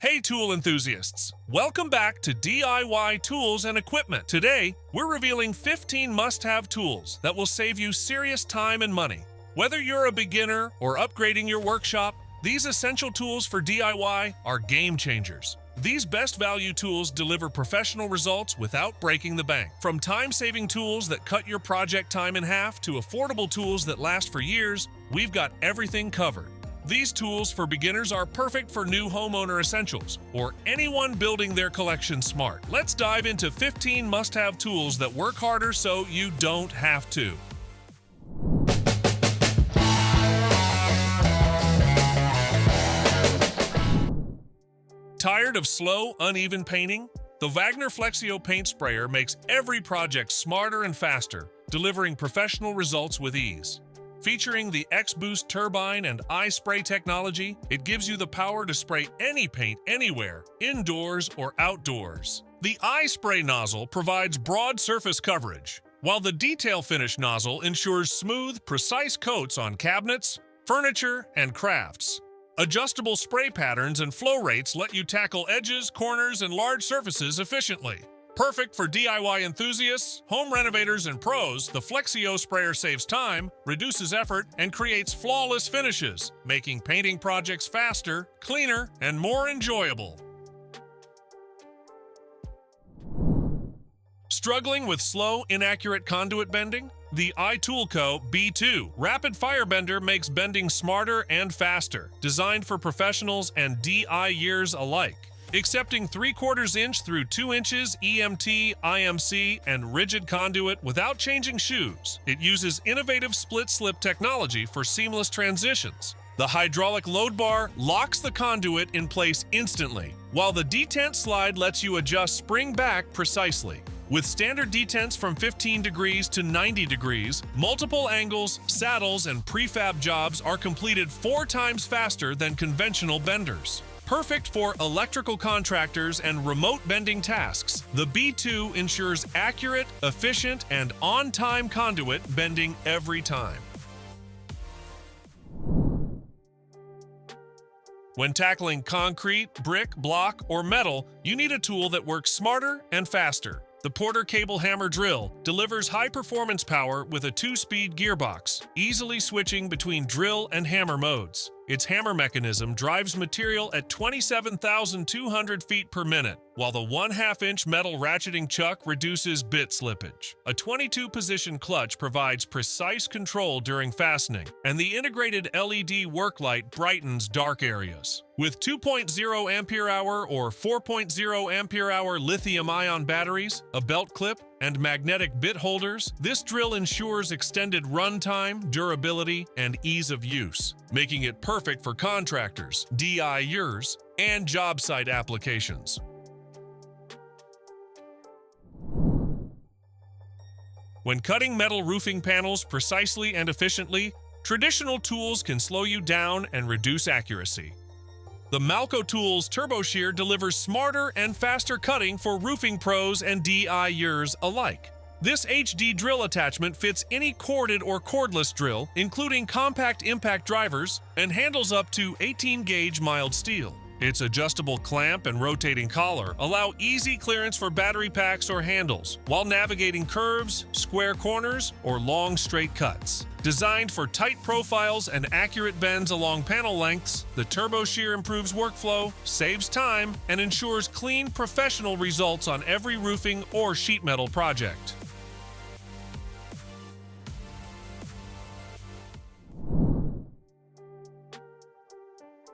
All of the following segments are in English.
Hey tool enthusiasts! Welcome back to DIY Tools and Equipment. Today, we're revealing 15 must-have tools that will save you serious time and money. Whether you're a beginner or upgrading your workshop, these essential tools for DIY are game changers. These best value tools deliver professional results without breaking the bank. From time-saving tools that cut your project time in half to affordable tools that last for years, we've got everything covered. These tools for beginners are perfect for new homeowner essentials or anyone building their collection smart. Let's dive into 15 must-have tools that work harder so you don't have to. Tired of slow, uneven painting? The Wagner FLEXiO paint sprayer makes every project smarter and faster, delivering professional results with ease. Featuring the X-Boost turbine and iSpray technology, it gives you the power to spray any paint anywhere, indoors or outdoors. The iSpray nozzle provides broad surface coverage, while the Detail Finish nozzle ensures smooth, precise coats on cabinets, furniture, and crafts. Adjustable spray patterns and flow rates let you tackle edges, corners, and large surfaces efficiently. Perfect for DIY enthusiasts, home renovators, and pros, the FLEXiO sprayer saves time, reduces effort, and creates flawless finishes, making painting projects faster, cleaner, and more enjoyable. Struggling with slow, inaccurate conduit bending? The iToolco B2 Rapid Fire Bender makes bending smarter and faster, designed for professionals and DIYers alike. Accepting 3/4 inch through 2 inches EMT, IMC, and rigid conduit without changing shoes. It uses innovative split-slip technology for seamless transitions. The hydraulic load bar locks the conduit in place instantly, while the detent slide lets you adjust spring back precisely. With standard detents from 15 degrees to 90 degrees, multiple angles, saddles, and prefab jobs are completed 4 times faster than conventional benders. Perfect for electrical contractors and remote bending tasks, the B2 ensures accurate, efficient, and on-time conduit bending every time. When tackling concrete, brick, block, or metal, you need a tool that works smarter and faster. The Porter Cable Hammer Drill delivers high-performance power with a 2-speed gearbox, easily switching between drill and hammer modes. Its hammer mechanism drives material at 27,200 feet per minute, while the 1/2-inch metal ratcheting chuck reduces bit slippage. A 22-position clutch provides precise control during fastening, and the integrated LED work light brightens dark areas. With 2.0 ampere-hour or 4.0 ampere-hour lithium-ion batteries, a belt clip, and magnetic bit holders, this drill ensures extended runtime, durability, and ease of use, making it perfect for contractors, DIYers, and job site applications. When cutting metal roofing panels precisely and efficiently, traditional tools can slow you down and reduce accuracy. The Malcotools TurboShear delivers smarter and faster cutting for roofing pros and DIYers alike. This HD drill attachment fits any corded or cordless drill, including compact impact drivers, and handles up to 18-gauge mild steel. Its adjustable clamp and rotating collar allow easy clearance for battery packs or handles, while navigating curves, square corners, or long straight cuts. Designed for tight profiles and accurate bends along panel lengths, the TurboShear improves workflow, saves time, and ensures clean, professional results on every roofing or sheet metal project.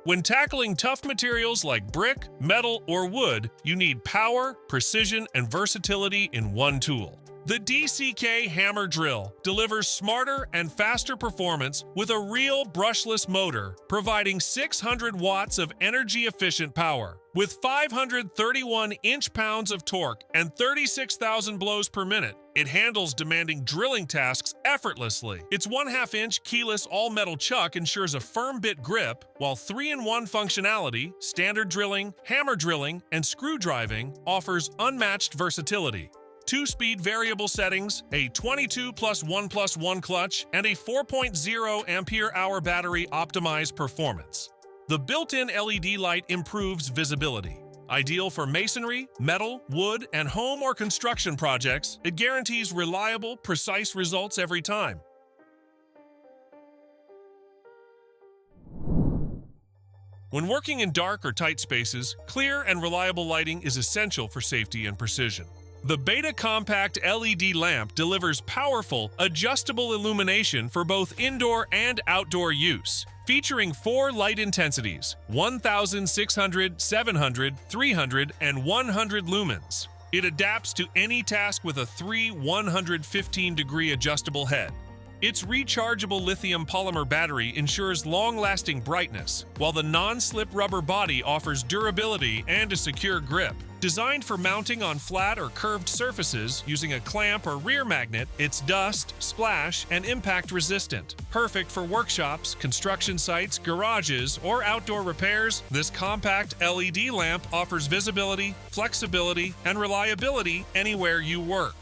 When tackling tough materials like brick, metal, or wood, you need power, precision, and versatility in one tool. The DCK Hammer Drill delivers smarter and faster performance with a real brushless motor, providing 600 watts of energy-efficient power. With 531 inch-pounds of torque and 36,000 blows per minute, it handles demanding drilling tasks effortlessly. Its 1/2-inch keyless all-metal chuck ensures a firm bit grip, while 3-in-1 functionality, standard drilling, hammer drilling, and screw driving offers unmatched versatility. 2-speed variable settings, a 22+1+1 clutch, and a 4.0 ampere-hour battery optimize performance. The built-in LED light improves visibility. Ideal for masonry, metal, wood, and home or construction projects, it guarantees reliable, precise results every time. When working in dark or tight spaces, clear and reliable lighting is essential for safety and precision. The Beta Compact LED lamp delivers powerful, adjustable illumination for both indoor and outdoor use, featuring 4 light intensities: 1,600, 700, 300, and 100 lumens. It adapts to any task with a 115-degree adjustable head. Its rechargeable lithium polymer battery ensures long-lasting brightness, while the non-slip rubber body offers durability and a secure grip. Designed for mounting on flat or curved surfaces using a clamp or rear magnet, it's dust, splash, and impact resistant. Perfect for workshops, construction sites, garages, or outdoor repairs, this compact LED lamp offers visibility, flexibility, and reliability anywhere you work.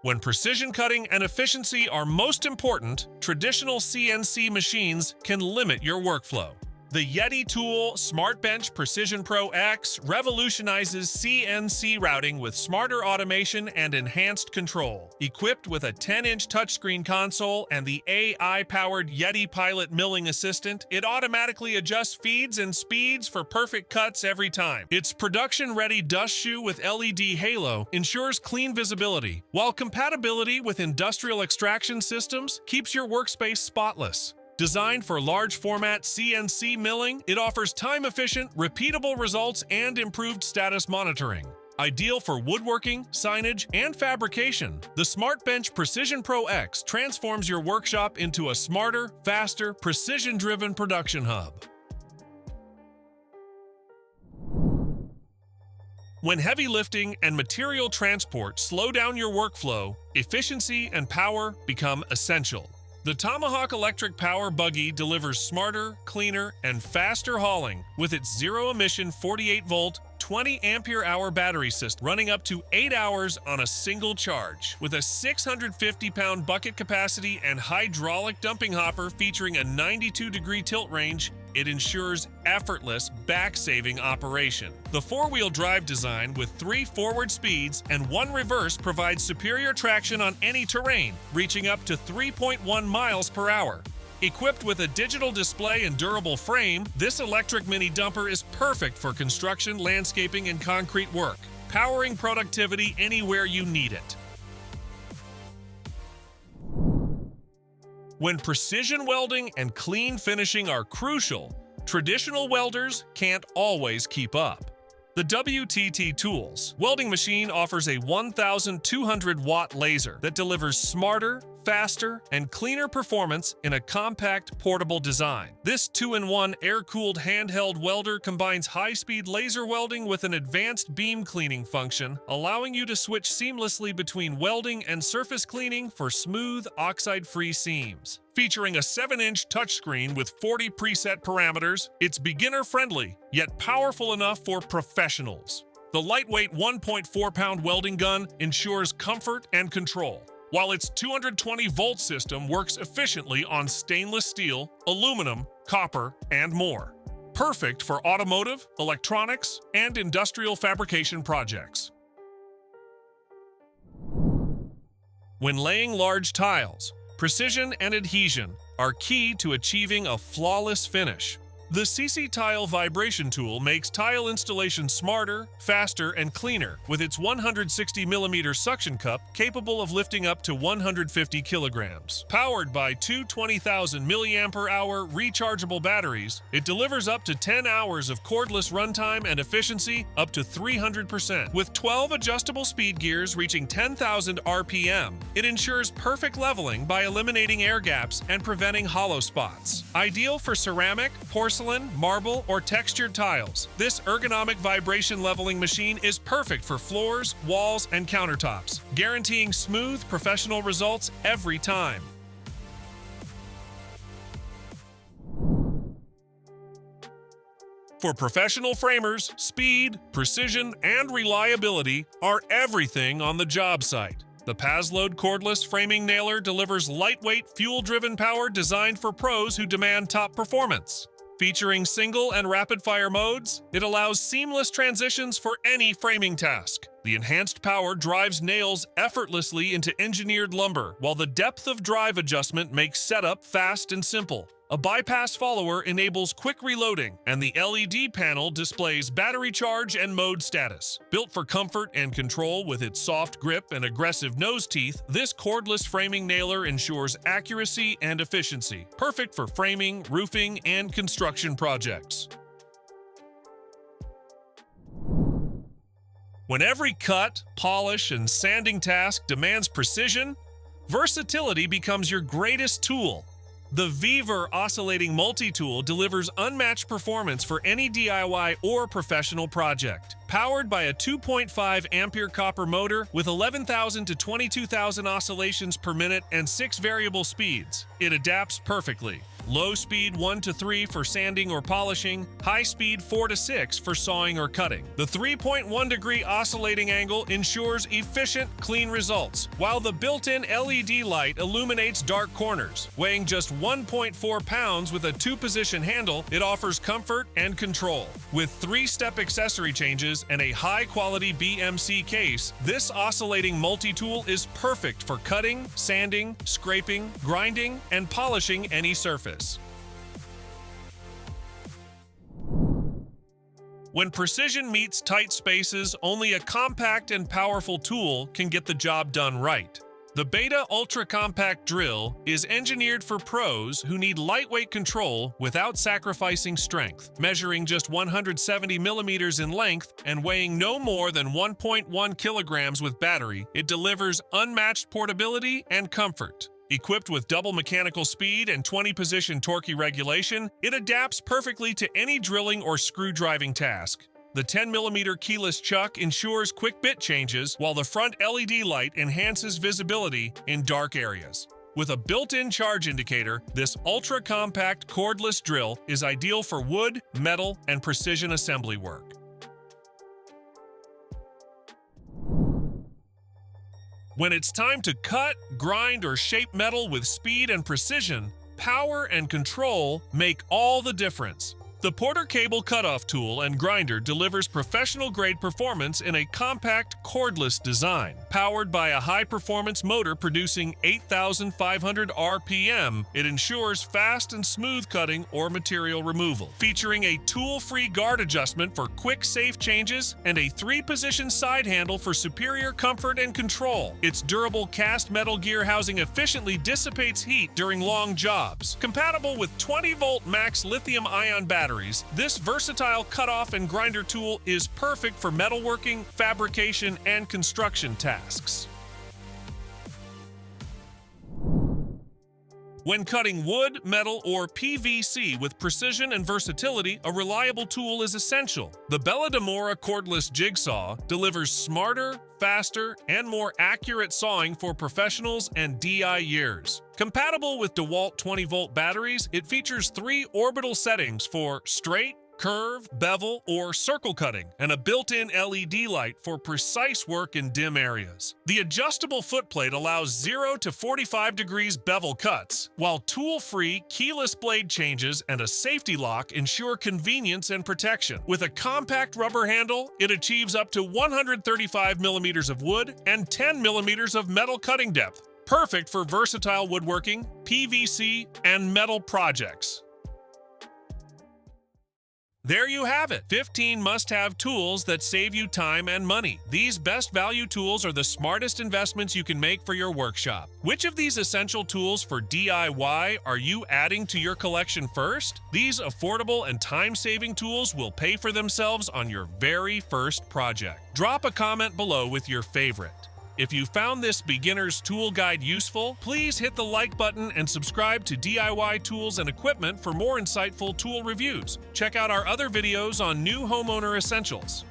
When precision cutting and efficiency are most important, traditional CNC machines can limit your workflow. The Yeti tool SmartBench PrecisionPro X revolutionizes CNC routing with smarter automation and enhanced control. Equipped with a 10-inch touchscreen console and the AI-powered Yeti Pilot Milling Assistant, it automatically adjusts feeds and speeds for perfect cuts every time. Its production-ready dust shoe with LED halo ensures clean visibility, while compatibility with industrial extraction systems keeps your workspace spotless. Designed for large-format CNC milling, it offers time-efficient, repeatable results and improved status monitoring. Ideal for woodworking, signage, and fabrication, the SmartBench PrecisionPro X transforms your workshop into a smarter, faster, precision-driven production hub. When heavy lifting and material transport slow down your workflow, efficiency and power become essential. The Tomahawk electric power buggy delivers smarter, cleaner, and faster hauling with its zero-emission 48-volt, 20-ampere-hour battery system running up to 8 hours on a single charge. With a 650-pound bucket capacity and hydraulic dumping hopper featuring a 92-degree tilt range, it ensures effortless, back-saving operation. The 4-wheel drive design with 3 forward speeds and 1 reverse provides superior traction on any terrain, reaching up to 3.1 miles per hour. Equipped with a digital display and durable frame, this electric mini dumper is perfect for construction, landscaping, and concrete work, powering productivity anywhere you need it. When precision welding and clean finishing are crucial, traditional welders can't always keep up. The WTT Tools welding machine offers a 1,200-watt laser that delivers smarter, faster, and cleaner performance in a compact, portable design. This 2-in-1 air-cooled handheld welder combines high-speed laser welding with an advanced beam cleaning function, allowing you to switch seamlessly between welding and surface cleaning for smooth, oxide-free seams. Featuring a 7-inch touchscreen with 40 preset parameters, it's beginner-friendly, yet powerful enough for professionals. The lightweight 1.4-pound welding gun ensures comfort and control, while its 220-volt system works efficiently on stainless steel, aluminum, copper, and more. Perfect for automotive, electronics, and industrial fabrication projects. When laying large tiles, precision and adhesion are key to achieving a flawless finish. The SEESII Tile Vibration Tool makes tile installation smarter, faster, and cleaner with its 160mm suction cup capable of lifting up to 150 kilograms. Powered by 2 20,000 mAh rechargeable batteries, it delivers up to 10 hours of cordless runtime and efficiency up to 300%. With 12 adjustable speed gears reaching 10,000 RPM, it ensures perfect leveling by eliminating air gaps and preventing hollow spots. Ideal for ceramic, porcelain, marble, or textured tiles, this ergonomic vibration leveling machine is perfect for floors, walls, and countertops, guaranteeing smooth, professional results every time. For professional framers, speed, precision, and reliability are everything on the job site. The Paslode cordless framing nailer delivers lightweight, fuel-driven power designed for pros who demand top performance. Featuring single and rapid-fire modes, it allows seamless transitions for any framing task. The enhanced power drives nails effortlessly into engineered lumber, while the depth of drive adjustment makes setup fast and simple. A bypass follower enables quick reloading, and the LED panel displays battery charge and mode status. Built for comfort and control with its soft grip and aggressive nose teeth, this cordless framing nailer ensures accuracy and efficiency, perfect for framing, roofing, and construction projects. When every cut, polish, and sanding task demands precision, versatility becomes your greatest tool. The Vevor Oscillating Multi-Tool delivers unmatched performance for any DIY or professional project. Powered by a 2.5 ampere copper motor with 11,000 to 22,000 oscillations per minute and 6 variable speeds, it adapts perfectly. Low speed 1 to 3 for sanding or polishing, high speed 4 to 6 for sawing or cutting. The 3.1 degree oscillating angle ensures efficient, clean results, while the built-in LED light illuminates dark corners. Weighing just 1.4 pounds with a 2-position handle, it offers comfort and control. With 3-step accessory changes and a high-quality BMC case, this oscillating multi-tool is perfect for cutting, sanding, scraping, grinding, and polishing any surface. When precision meets tight spaces, only a compact and powerful tool can get the job done right. The Beta Ultracompact drill is engineered for pros who need lightweight control without sacrificing strength. Measuring just 170 millimeters in length and weighing no more than 1.1 kilograms with battery, it delivers unmatched portability and comfort. Equipped with double mechanical speed and 20-position torque regulation, it adapts perfectly to any drilling or screw driving task. The 10mm keyless chuck ensures quick bit changes, while the front LED light enhances visibility in dark areas. With a built-in charge indicator, this ultra-compact cordless drill is ideal for wood, metal, and precision assembly work. When it's time to cut, grind, or shape metal with speed and precision, power and control make all the difference. The Porter Cable Cutoff Tool and Grinder delivers professional-grade performance in a compact, cordless design. Powered by a high-performance motor producing 8,500 RPM, it ensures fast and smooth cutting or material removal. Featuring a tool-free guard adjustment for quick, safe changes and a 3-position side handle for superior comfort and control, its durable cast metal gear housing efficiently dissipates heat during long jobs. Compatible with 20-volt max lithium-ion batteries, this versatile cutoff and grinder tool is perfect for metalworking, fabrication, and construction tasks. When cutting wood, metal, or PVC with precision and versatility, a reliable tool is essential. The BellaDimora cordless Jigsaw delivers smarter, faster, and more accurate sawing for professionals and DIYers. Compatible with DeWalt 20-volt batteries, it features 3 orbital settings for straight, curve, bevel, or circle cutting, and a built-in LED light for precise work in dim areas. The adjustable footplate allows 0 to 45 degrees bevel cuts, while tool-free keyless blade changes and a safety lock ensure convenience and protection. With a compact rubber handle, it achieves up to 135 millimeters of wood and 10 millimeters of metal cutting depth, perfect for versatile woodworking, PVC, and metal projects. There you have it, 15 must-have tools that save you time and money. These best value tools are the smartest investments you can make for your workshop. Which of these essential tools for DIY are you adding to your collection first? These affordable and time-saving tools will pay for themselves on your very first project. Drop a comment below with your favorite. If you found this beginner's tool guide useful, please hit the like button and subscribe to DIY Tools and Equipment for more insightful tool reviews. Check out our other videos on new homeowner essentials.